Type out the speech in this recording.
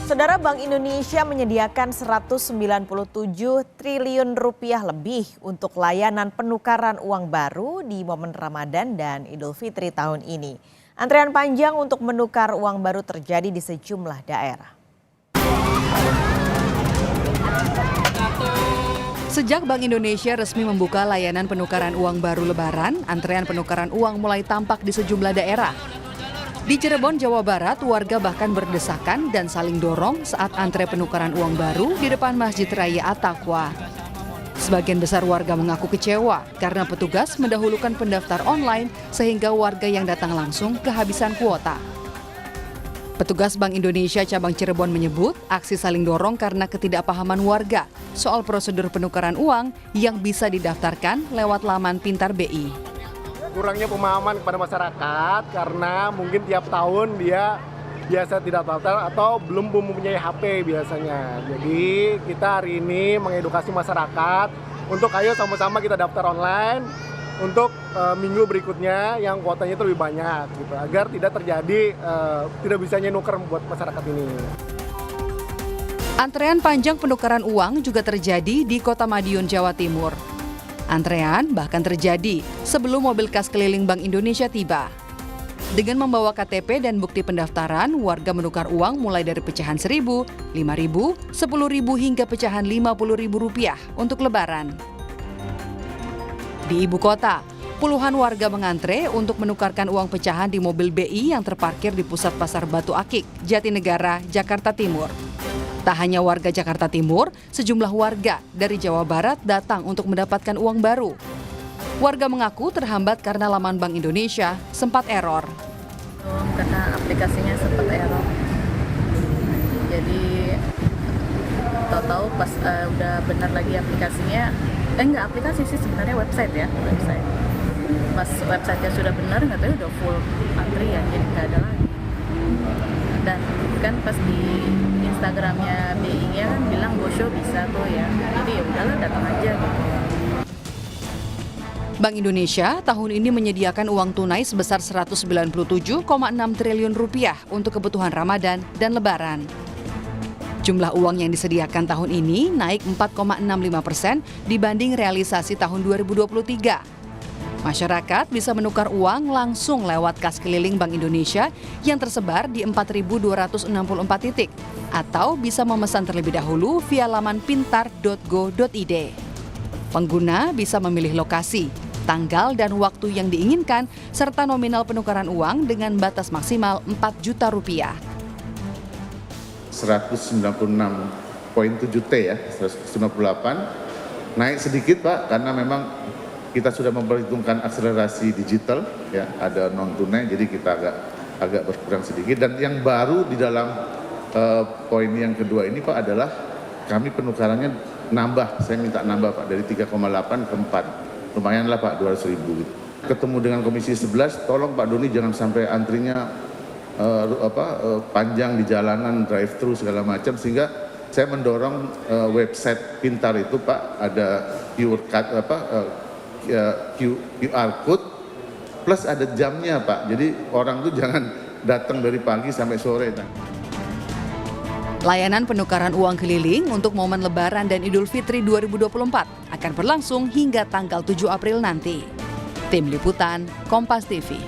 Saudara, Bank Indonesia menyediakan 197 triliun rupiah lebih untuk layanan penukaran uang baru di momen Ramadan dan Idul Fitri tahun ini. Antrean panjang untuk menukar uang baru terjadi di sejumlah daerah. Sejak Bank Indonesia resmi membuka layanan penukaran uang baru Lebaran, antrean penukaran uang mulai tampak di sejumlah daerah. Di Cirebon, Jawa Barat, warga bahkan berdesakan dan saling dorong saat antre penukaran uang baru di depan Masjid Raya At-Taqwa. Sebagian besar warga mengaku kecewa karena petugas mendahulukan pendaftar online sehingga warga yang datang langsung kehabisan kuota. Petugas Bank Indonesia cabang Cirebon menyebut aksi saling dorong karena ketidakpahaman warga soal prosedur penukaran uang yang bisa didaftarkan lewat laman Pintar BI. Kurangnya pemahaman kepada masyarakat karena mungkin tiap tahun dia biasa tidak daftar atau belum mempunyai HP biasanya. Jadi kita hari ini mengedukasi masyarakat untuk ayo sama-sama kita daftar online untuk minggu berikutnya yang kuotanya itu lebih banyak gitu, agar tidak terjadi tidak bisanya nuker buat masyarakat ini. Antrean panjang penukaran uang juga terjadi di Kota Madiun, Jawa Timur. Antrean bahkan terjadi sebelum mobil kas keliling Bank Indonesia tiba. Dengan membawa KTP dan bukti pendaftaran, warga menukar uang mulai dari pecahan Rp1.000, Rp5.000, Rp10.000 hingga pecahan Rp50.000 untuk Lebaran. Di ibu kota, puluhan warga mengantre untuk menukarkan uang pecahan di mobil BI yang terparkir di pusat pasar Batu Akik, Jatinegara, Jakarta Timur. Tak hanya warga Jakarta Timur, sejumlah warga dari Jawa Barat datang untuk mendapatkan uang baru. Warga mengaku terhambat karena laman Bank Indonesia sempat error. Karena aplikasinya sempat error. Jadi tahu-tahu pas udah benar lagi aplikasinya, enggak aplikasi sih sebenarnya website. Pas websitenya sudah benar, nggak tahu udah full antrian, jadi nggak ada lagi. Dan kan pas di Instagramnya BI-nya kan bilang go-show bisa tuh ya, jadi ya udahlah datang aja gitu. Bank Indonesia tahun ini menyediakan uang tunai sebesar Rp197,6 triliun untuk kebutuhan Ramadan dan Lebaran. Jumlah uang yang disediakan tahun ini naik 4,65% dibanding realisasi tahun 2023. Masyarakat bisa menukar uang langsung lewat kas keliling Bank Indonesia yang tersebar di 4.264 titik atau bisa memesan terlebih dahulu via laman pintar.go.id. Pengguna bisa memilih lokasi, tanggal dan waktu yang diinginkan serta nominal penukaran uang dengan batas maksimal Rp4 juta. 196,7 T ya, 198. Naik sedikit Pak karena memang kita sudah memperhitungkan akselerasi digital, ya ada non tunai, jadi kita agak berkurang sedikit. Dan yang baru di dalam poin yang kedua ini Pak adalah kami penukarannya nambah, saya minta nambah Pak dari 3,8 ke 4, lumayan lah Pak 200.000 gitu. Ketemu dengan Komisi 11, tolong Pak Doni jangan sampai antrinya panjang di jalanan, drive thru segala macam, sehingga saya mendorong website Pintar itu Pak ada QR code plus ada jamnya Pak. Jadi orang tuh jangan datang dari pagi sampai sore. Layanan penukaran uang keliling untuk momen Lebaran dan Idul Fitri 2024 akan berlangsung hingga tanggal 7 April nanti. Tim Liputan, Kompas TV.